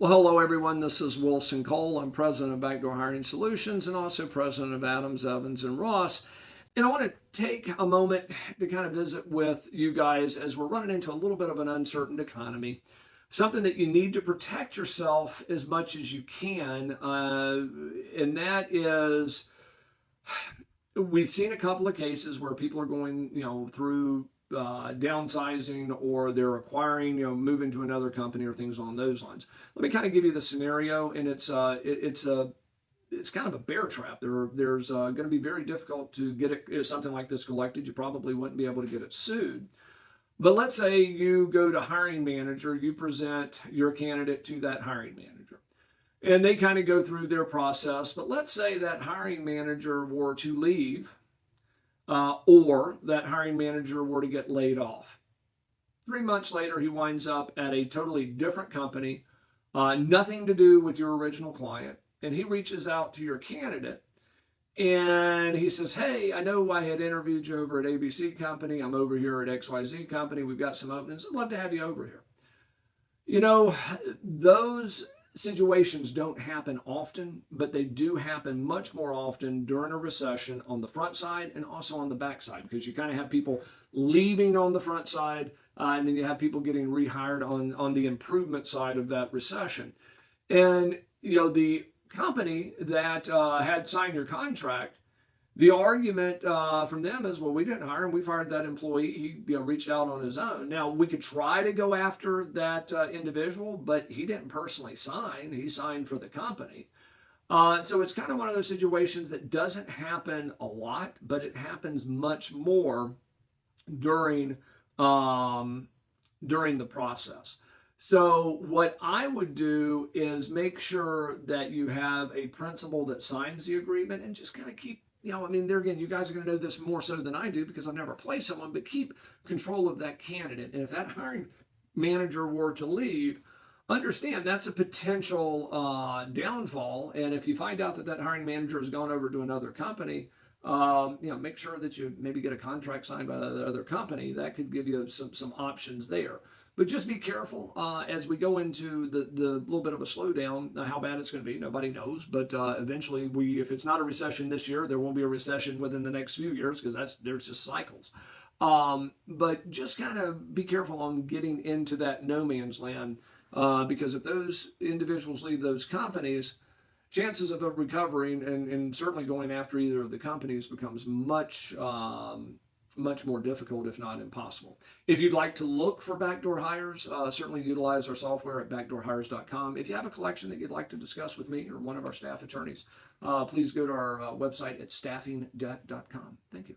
Well, hello everyone. This is Wilson Cole. I'm president of Backdoor Hiring Solutions and also president of Adams, Evans, and Ross. And I want to take a moment to kind of visit with you guys as we're running into a little bit of an uncertain economy. Something that you need to protect yourself as much as you can, and that is we've seen a couple of cases where people are going, through downsizing, or they're acquiring, moving to another company or things along those lines. Let me kind of give you the scenario, and it's kind of a bear trap. There's going to be very difficult to get it, if something like this collected. You probably wouldn't be able to get it sued. But let's say you go to hiring manager, you present your candidate to that hiring manager, and they kind of go through their process. But let's say that hiring manager were to leave, or that hiring manager were to get laid off. 3 months later, he winds up at a totally different company, nothing to do with your original client, and he reaches out to your candidate and he says, "Hey, I know I had interviewed you over at ABC Company. I'm over here at XYZ Company. We've got some openings. I'd love to have you over here." Those situations don't happen often, but they do happen much more often during a recession on the front side and also on the back side, because you kind of have people leaving on the front side, and then you have people getting rehired on the improvement side of that recession. And, the company that had signed your contract, the argument from them is, well, we didn't hire him. We fired that employee. He reached out on his own. Now, we could try to go after that individual, but he didn't personally sign. He signed for the company. So it's kind of one of those situations that doesn't happen a lot, but it happens much more during the process. So what I would do is make sure that you have a principal that signs the agreement, and just kind of keep, there again, you guys are going to know this more so than I do because I've never placed someone, but keep control of that candidate. And if that hiring manager were to leave, understand that's a potential downfall. And if you find out that that hiring manager has gone over to another company, make sure that you maybe get a contract signed by the other company. That could give you some options there. But just be careful as we go into the little bit of a slowdown. How bad it's going to be, nobody knows. But eventually, if it's not a recession this year, there won't be a recession within the next few years, because there's just cycles. But just kind of be careful on getting into that no man's land, because if those individuals leave those companies, chances of recovering and certainly going after either of the companies becomes much more difficult, if not impossible. If you'd like to look for backdoor hires, certainly utilize our software at backdoorhires.com. If you have a collection that you'd like to discuss with me or one of our staff attorneys, please go to our website at staffingdebt.com. Thank you.